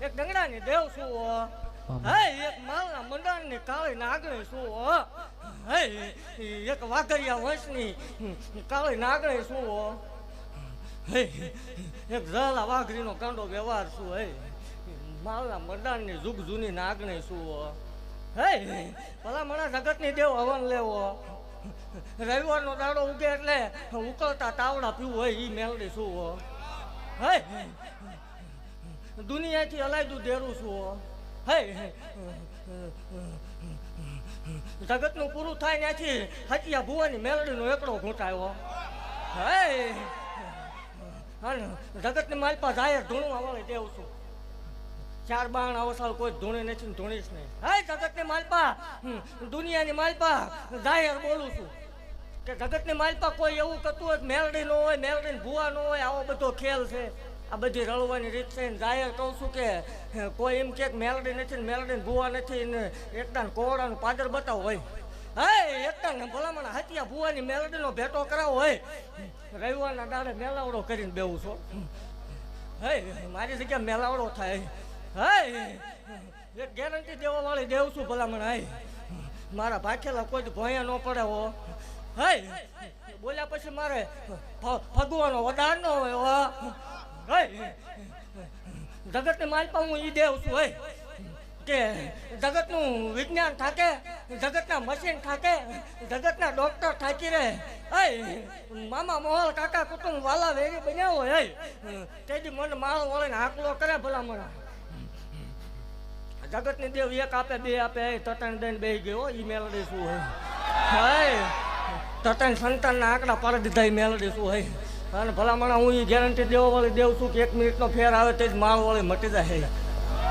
એક ડંગડાની દેવ છું હે, એક માલના મંડાણની કાળી નાગણી છું હે, એક વાઘરિયા વંશની કાળી નાગણી છું હે, એક ઝાલા વાઘરીનો કાંડો વ્યવહાર છું હે, માલના મંડાણની જુગ જૂની નાગણી છું હે, ભલા મણા જગતની દેવ હવન લેવો, રવિવારનો દાડો ઉગે એટલે ઉકળતા તાવડા પીવું હોય એ મેલડી શું હે, દુનિયાથી અલાયદું દેરું છું હે, જગતનું પૂરું થાય ત્યાંથી હટિયા ભુવાની મેલડીનો એકડો ઘૂંટાયો હે, જગતની માલપા જાહેર ધૂણવા વાળી દેવ છું, ચાર બાણ અવસાલ કોઈ ધૂણે નથી ધૂણીશ નહીં હે, જગતની માલપા દુનિયાની માલપા જાહેર બોલું છું કે જગતની માલપા કોઈ એવું કરતું હોય મેલડી નો હોય, મેલડી ભૂવા નો હોય, આવો બધો ખેલ છે, આ બધી રળવાની રીત છે. જાહેર કહું છું કે કોઈ એમ કે મેલડી નથી ને મેલડી ભૂવા નથી ને એકદમ કોવડાનું પાદર બતાવો હોય હે, એકદમ ભલામણ હતિયા ભૂવાની મેલડીનો ભેટો કરાવો હોય, રવિવારના દાડે મેલાવડો કરીને બેવું છો હે, મારી જગ્યા મેલાવડો થાય હે, એક ગેરંટી દેવા વાળી દેવ છું ભલામણ હે, મારા ભાખેલા કોઈ ભોયા ન પડે હો હે, બોલ્યા પછી મારે ફગવાનો વધાર ન હોય હે, જગતની માલપા હું ઈ દેવ છું હે, કે જગતનું વિજ્ઞાન થાકે, જગતના મશીન થાકે, જગતના ડોક્ટર થાકી રહે હે, મામા મોહલ કાકા કુટુંબ વાલા વેરી બન્યા હોય હે, તેથી મને માળ વળીને આકલો કરે ભલામણ, જગતની દેવ એક આપે બે આપે તટણ દઈને બેસી ગયો ઈ મેલડી શું હે, તટણ સંતાનના આંકડા પાડી દીધા ઈ મેલડી શું હે, અને ભલામણ હું ઈ ગેરંટી દેવા વાળી દેવ છું કે 1 મિનિટનો ફેર આવે તે જ માળ વાળી મટી જાય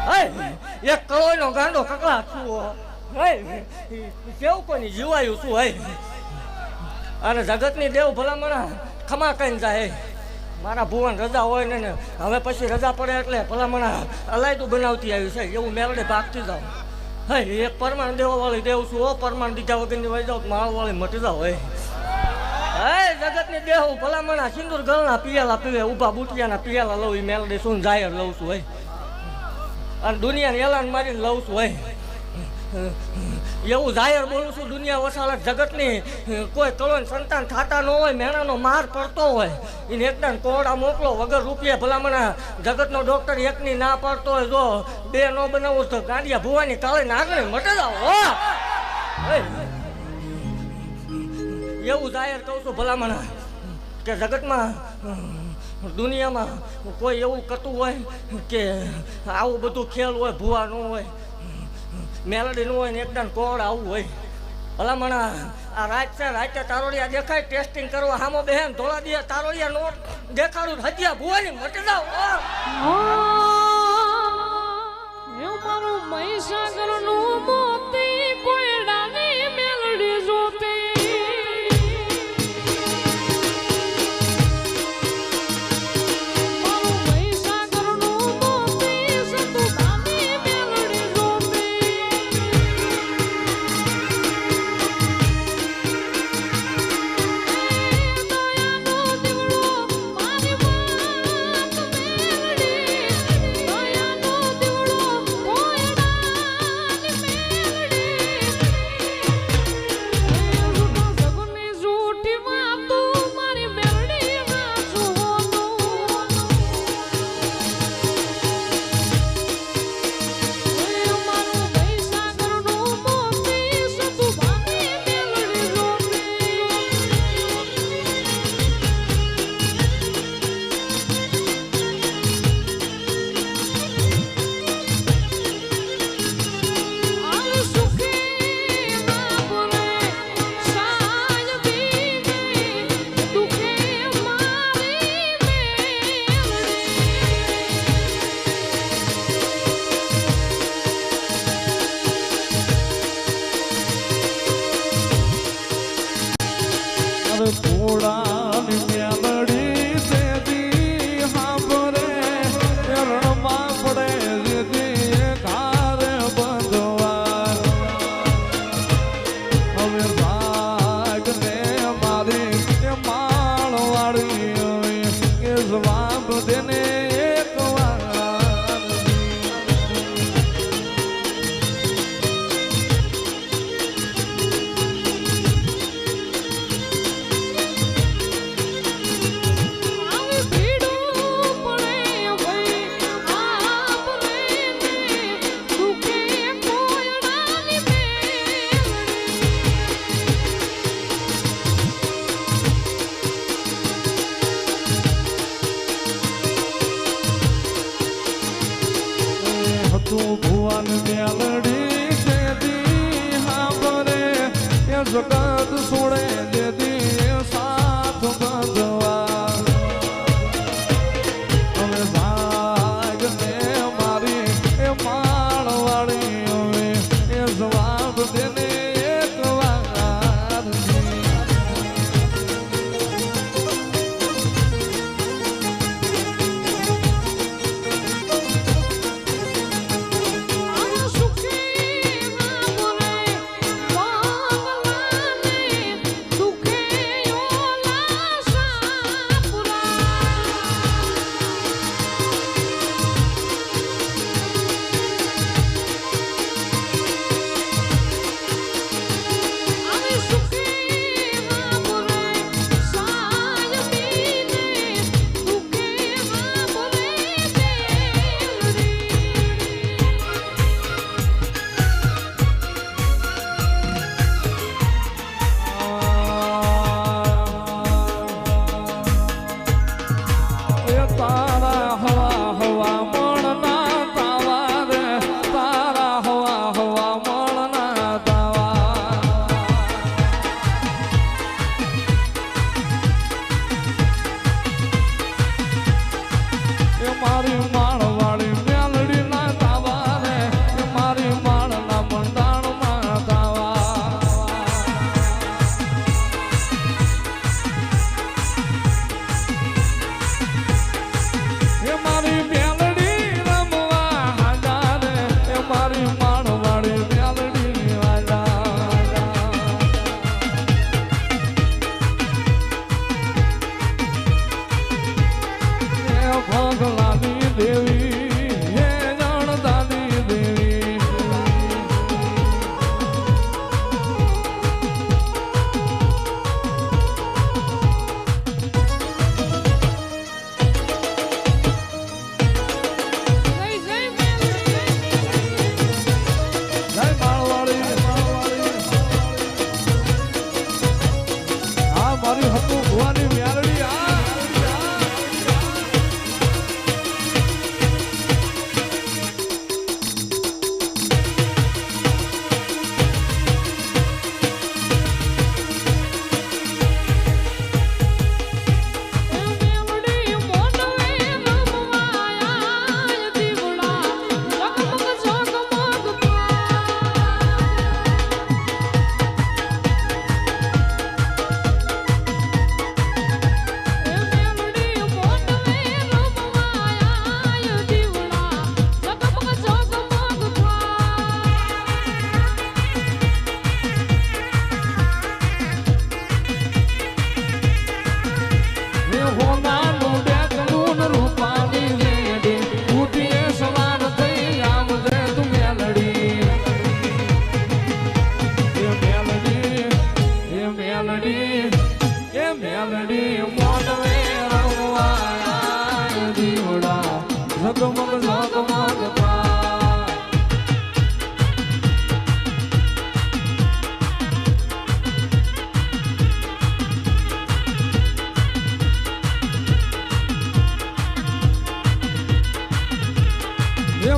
હે, એક કરોડનો ગાંડો કકલા છું હે, કેવું કોની જીવાયું શું હે, અને જગતની દેવ ભલામણ ખમા કહીને જાય, મારા ભુવન રજા હોય ને હવે પછી રજા પડે એટલે ભલામણ અલાયદું બનાવતી આવી છે એવું મેલડી ભાગતી જાવ હે, એક પરમાણ દેવા વાળી દેવ છું હો, પરમાણ દીધા વગરની વહી જાવ માળ વાળી મટી જાવ હે, જગતની દેવ ભલામણ સિંદૂર ગળના પિયાલા પીવે, ઊભા બુટિયાના પિયાલા લઉં, એ મેલડી શું જાહેર લઉં છું હે, અને દુનિયાને એલાન મારીને લઉં છું હે, એવું જાહેર બોલું છું દુનિયા વસાળક જગતની કોઈ કળોન સંતાન થતા ન હોય, મેણાનો માર પડતો હોય એને એકદમ કોરડા મોકલો વગર રૂપિયા ભલામણ, જગતનો ડોક્ટર એકની ના પાડતો હોય, જો બે ન બનાવું તો ગાંડિયા ભુવાની કાળી નાગણી મટી જાવ હો, એવું જાહેર કહું છું ભલામણ કે જગતમાં દુનિયામાં કોઈ એવું કરતું હોય કે આવું બધું ખેલ હોય, ભૂવા ન હોય, મેલડી નું હોય ને એકદમ કોડ આવું હોય, ભલામણ આ રાત છે, રાતે તારોડિયા દેખાય ટેસ્ટિંગ કરવા હામો બેન ધોળા દે તારોડિયા નો દેખાડું હજિયા ભુવાની મટી જાવ મારું મહીસાગરનું મોતી કોયડાની મેલડી જોતી, તું ભુવન મેલડી જેદી હાંભરે એ જગત છોડે જેદી એ સાથ બાંધવા હવે ભાગ ને મારી એ માળવાળી હવે એ જવાબ દેને એક વાર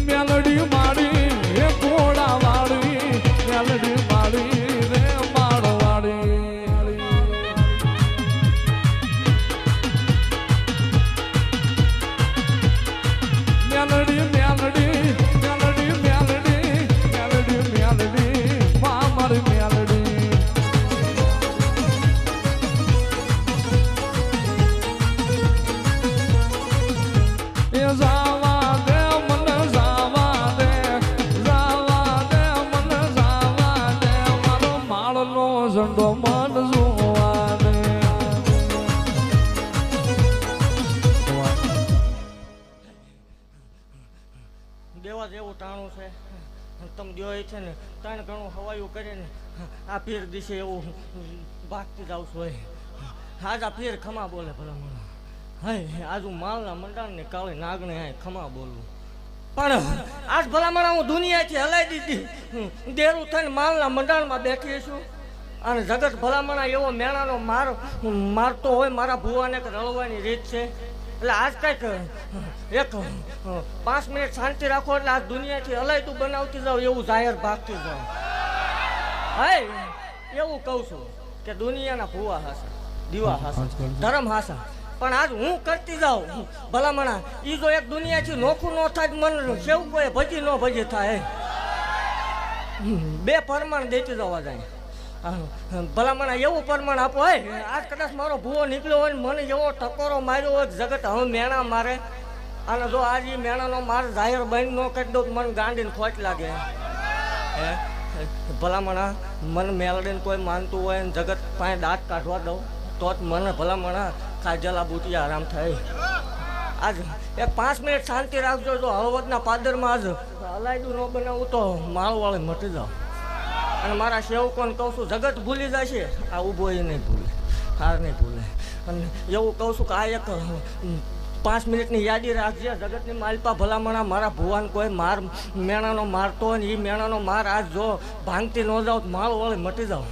મેલડી માડી એ ઘોડા વાળી મેલડી માડી રે માળવાળી મેલડી મેલડી મેલડી મેલડી મેલડી મેલડી મા મારી મેલડી એ જાવા દે મને જાવા દે મને જાવા દે મારો માળનો ઝંડો મન જોવા દે દેવા જેવું ટાણું છે તમે દેવા છે ને ત્રણ ઘણું હવાયું કરે ને આ પીર દિશે એવું ભાગતી જાવ છું આજ આ પીર ખમા બોલે ભલા મને હાય આજુ માલના મંડાણ ને કાળે નાગને હાય ખમા બોલું પણ આજ ભલામણ હું દુનિયાથી હલાઈ દીધી દેરું થઈને માલના મંડાણમાં બેઠી છું અને જગત ભલામણા એવો મેણાનો મારતો હોય મારા ભુવાને કે રળવાની રીત છે એટલે આજ કંઈક એક 5 મિનિટ શાંતિ રાખો એટલે આ દુનિયાથી અલાયતું બનાવતી જાઓ એવું જાહેર ભાગતી જાઓ. હે એવું કહું છું કે દુનિયાના ભૂવા હાસા, દીવા હાસા, ધર્મ હાસા, પણ આજ હું કરતી જાઉં ભલામણા. એ જો એક દુનિયાથી નોખું ન થાય મન સેવું કોઈ ભજી ન ભજી થાય. 2 પરમાણ દેતી જવા જાય ભલામણા. એવું પરમાણ આપો હે આજ કદાચ મારો ભૂવો નીકળ્યો હોય ને મને એવો ટકોરો માર્યો હોય જગત હવે મેણા મારે, અને જો આજ એ મેણાનો માર જાહેર બંધ ન કરી દઉં મને ગાંડીને ખોટ લાગે. હે ભલામણા મને મેલડીને કોઈ માનતું હોય ને જગત પાસે દાંત કાઢવા દઉં તો જ મને ભલામણા કાજલા બુટિયા આરામ થાય. આજ 5 મિનિટ શાંતિ રાખજો. જો હળવદના પાદરમાં આજ અલાયદું ન બનાવું તો માળવાળે મટી જાઓ. અને મારા સેવકોને કહું છું જગત ભૂલી જાય છે, આ ઊભો એ નહીં ભૂલે, હાર નહીં ભૂલે. અને એવું કહું છું કે આ એક 5 મિનિટની યાદી રાખજે. જગતની માલપા ભલામણા મારા ભુવાને કોઈ માર મેણાનો મારતો હોય ને એ મેણાનો માર આજ જો ભાંગતી ન જાઓ તો માળવાળે મટી જાઓ.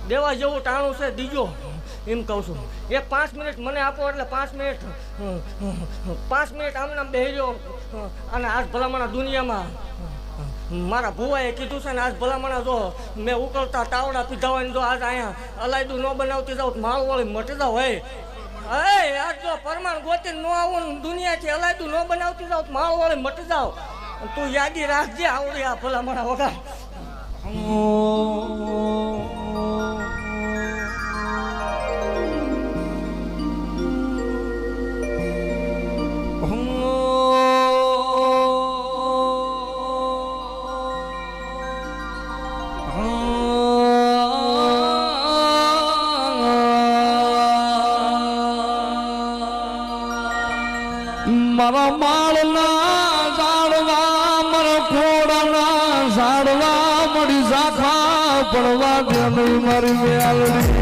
દેવા જેવું ટાણું છે દીજો એમ કહું છું. 5 મિનિટ મને આપો એટલે 5 મિનિટ આમને આમ બેસી રહ્યો. અને આજ ભલામણા દુનિયામાં મારા ભુવાએ કીધું છે ને આજ ભલામણા જો મેં ઉકળતા તાવડા પીધા હોય ને જો આજ અહીંયા અલાયદું ન બનાવતી જાઉં માળવાળી મટી જાવ. હે આજ જો પરમાણ ગોતીને ન આવું ને દુનિયાથી અલાયદું ન બનાવતી જાઉં માળવાળી મટી જાવ. તું યાદી રાખજે આવડી આ ભલામણા વગર. મારા માળના ઝાડવા મારા ખોડાના ઝાડવા મળી ઝાખા પડવા દે નહીં મારી મેલડી.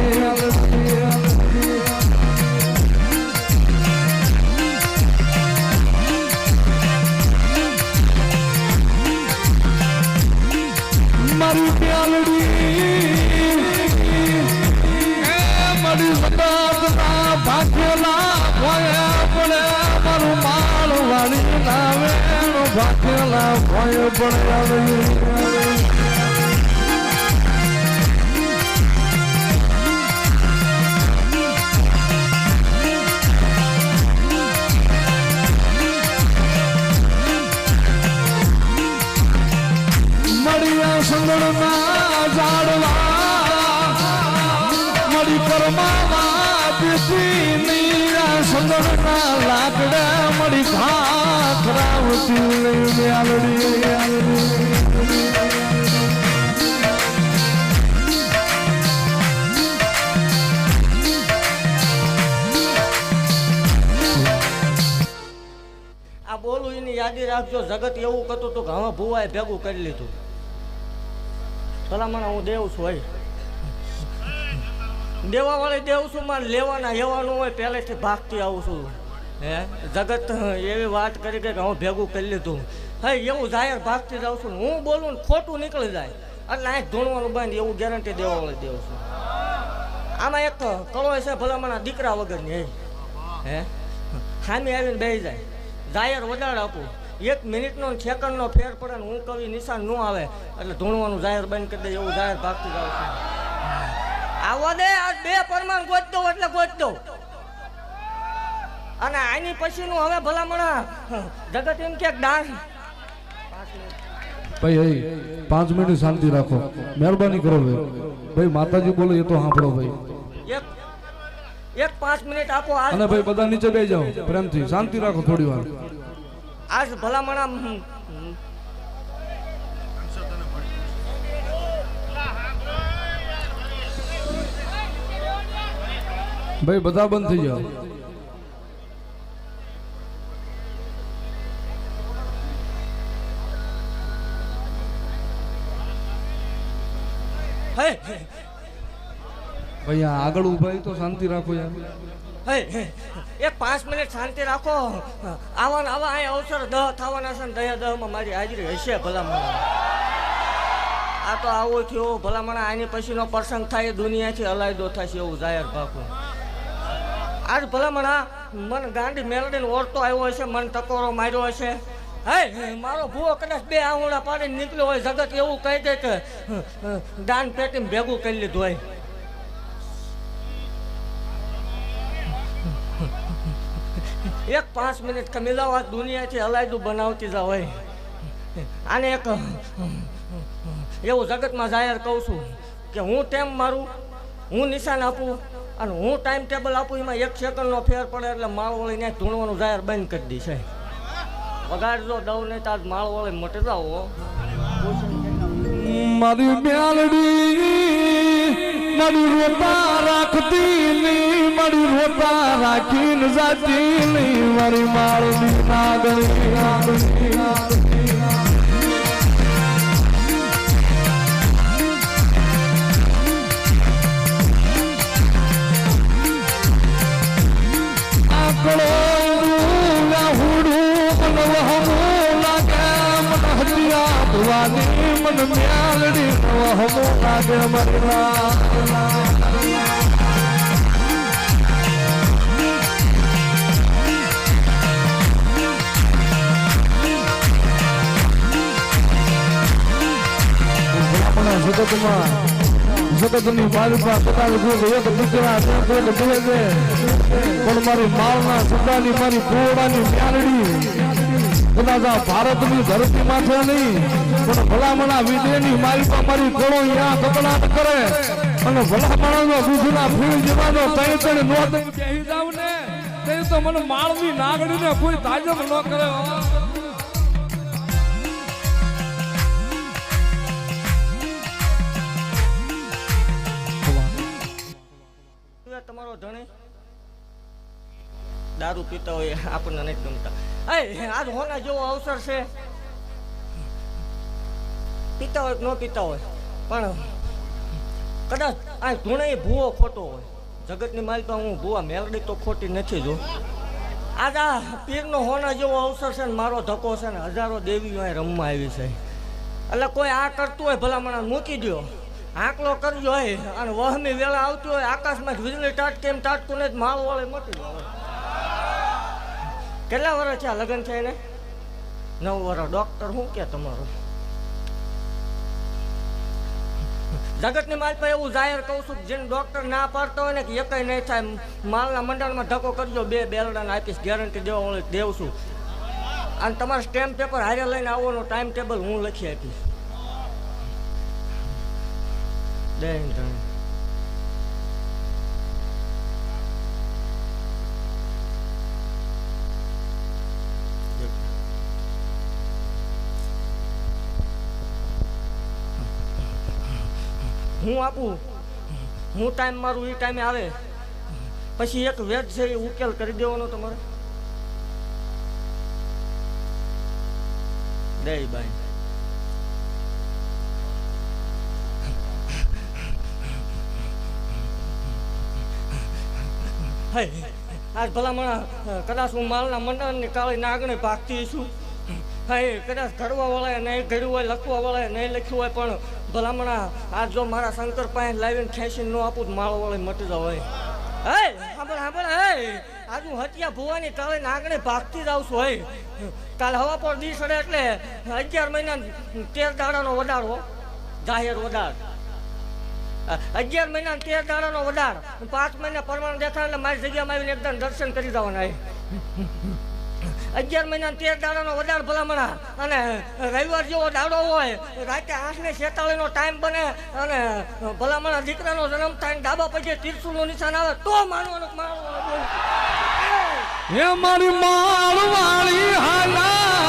મારી મેલડી મારી સદાના ભાગ્યલા ભોયા પડે મારું માળવાળી નાવે ભાગ્યલા ભોય પડે. મળ્યા સંગળના ઝાડવા મળી પરમાવા દેશી નીરા સંગળના લાકડા મળી ખાખરાવતી લઈ મેલડી. આ બોલું એની યાદી રાખજો. જગત એવું કરતું હતું કે હવે ભુવાએ ભેગું કરી લીધું. ભલામણા હું દેવ છું. હોય દેવા વાળી દેવ છું. મારે લેવાના હેવાનું હોય પહેલેથી ભાગતી આવું છું. હે જગત એવી વાત કરી કે હું ભેગું કરી લીધું. હે એવું જાહેર ભાગતી જાઉં છું. હું બોલું ને ખોટું નીકળી જાય એટલે અહીં ધૂણવાનું બંધ એવું ગેરંટી દેવા વાળી દેવ છું. આમાં એક કળો છે ભલામણા દીકરા વગરની. હે ખામી આવીને બેસી જાય જાહેર વધારે આપું. 1 મિનિટનો સેકન્ડનો ફેર પડે ને હું કવિ નિશાન ન આવે એટલે ધૂણવાનું જાહેર બંધ કરી દે એવું જાહેર ભાગતી જાઉં છું. આવવા દે આજ 2 પરમાણ ગોત દઉં એટલે ગોત દઉં. અને આની પછીનું હવે ભલામણા જગત એમ કે ડાન્સ. ભાઈ 5 મિનિટ શાંતિ રાખો, મહેરબાની કરો ભાઈ. ભાઈ માતાજી બોલે એ તો સાંભળો ભાઈ. એક 5 મિનિટ આપો. અને ભાઈ બધા નીચે બેસી જાઓ પ્રેમથી, શાંતિ રાખો થોડી વાર. આજ ભલામણા ભાઈ બધા બંધ થઈ જાઓ. ભાઈ આગળ ઉભા તો શાંતિ રાખો યાર. હે એક 5 મિનિટ શાંતિ રાખો. આવા અહીં અવસર 10 થવાના છે ને 10 મારી હાજરી હશે ભલામણા. આ તો આવો થયો ભલામણા. આની પછીનો પ્રસંગ થાય દુનિયાથી અલાયદો થશે એવું જાહેર ભાગું. આજ ભલામણ મને ગાંડી મેલડીને ઓળતો આવ્યો હશે, મને ટકોરો માર્યો હશે. હે મારો ભૂવો કદાચ 2 આંગળા પાડીને નીકળ્યો હોય, જગત એવું કહી દે કે દાન પેટીમાં ભેગું કરી લીધું હોય. એક 5 મિનિટ કમી જાવ, આ દુનિયાથી હલાયદું બનાવતી જાવ હોય. આને એક એવું જગતમાં જાહેર કહું છું કે હું ટેમ મારું, હું નિશાન આપું અને હું ટાઈમ ટેબલ આપું, એમાં 1 સેકન્ડનો ફેર પડે એટલે માળવળીને ધૂણવાનું જાહેર બંધ કરી દીશે. વગાડજો દઉં નહીં તાર માળવળી મટી જાવ. મારી મેલડી મારી રોતા રાખતી નહીં, મારી રોતા રાખીને જાતી નહીં, મારી માળની નાગણી મન મ્યાલડી હમો લાગે મરલા. જગતની માલિકા કદાચ એક દીકરા પણ મારી માળના સદાની મારી ગોળાની મ્યાલડી કદાચ આ ભારતની ધરતી માથે નહીં પણ ભલામણા વિદેની માલિકા મારી ઘોડો અહીંયા કપડાટ કરે અને ભલામણાનો દૂધના ફૂલ જેવાનો તૈતણ નો કહી જાવ ને તે તો મને માળની નાગડીને કોઈ તાજબ ન કરે. તમારો ધણી દારૂ પીતા હોય આપણને નથી ગમતા. આજ હોના જેવો અવસર છે, પીતા હોય કે ન પીતા હોય પણ કદાચ આ ધૂણે ભૂવો ખોટો હોય. જગતની માલિકા હું ભૂવા મેલડી તો ખોટી નથી જો. આજ આ પીરનો હોના જેવો અવસર છે ને મારો ધક્કો છે ને હજારો દેવીઓ અહીં રમવા આવી છે. એટલે કોઈ આ કરતું હોય ભલામણા મૂકી દો, આંકલો કરજો હોય અને વહમી વેળા આવતી હોય આકાશમાં વીજળી ટાટ કેમ ટાટતું નથી, માળ વાળે મટી જાય. કેટલા વર્ષ છે આ લગ્ન છે એને? 9 વર્ષ. ડોક્ટર શું કે તમારું? જગતની માલિકા એવું જાહેર કહું છું જેને ડોક્ટર ના પાડતો હોય ને કે એકય નહીં થાય, માલના મંડળમાં ધક્કો કરજો, 2 બેલડાને આપીશ, ગેરંટી દેવા દેવું છું. અને તમારે સ્ટેમ્પ પેપર હારે લઈને આવવાનો ટાઈમ ટેબલ હું લખી આપીશ. હું આપું, હું ટાઈમ મારું એ ટાઈમે આવે પછી એક વેદ છે એ ઉકેલ કરી દેવાનો તમારે. દે બાઈ આજ ભલામણા કદાચ હું માલના મંડળની કાળી નાગણી ભાગતી છું. કદાચ ઘડવા વાળાએ નહીં ઘડ્યું હોય, લખવા વાળાએ નહીં લખ્યું હોય, પણ ભલામણા આજ જો મારા શંકર પાસે લાવીને ખેંચીને ન આપું તો માળો વાળે મટી જાવ. સાંભળ આજ હું હટિયા ભુવાની કાળી નાગણી ભાગતી જ આવું છું. કાલ હવા પર દી સડે એટલે 11 મહિના 13 દાડાનો વધારો જાહેર વધાર. 11 મહિના 13 દાડાનો વધાર, 5 મહિના પરમાણ દેખાય એટલે મારી જગ્યામાં આવીને એકદમ દર્શન કરી જવાના. 11 મહિના 13 દાડાનો વધાર ભલામણા અને રવિવાર જેવો દાડો હોય, રાતે 8:46 નો ટાઈમ બને અને ભલામણા દીકરાનો જન્મ થાય, ડાબા પગે ત્રિશુલનું નિશાન આવે તો માનવાનું. મારી માળવાળી હાલા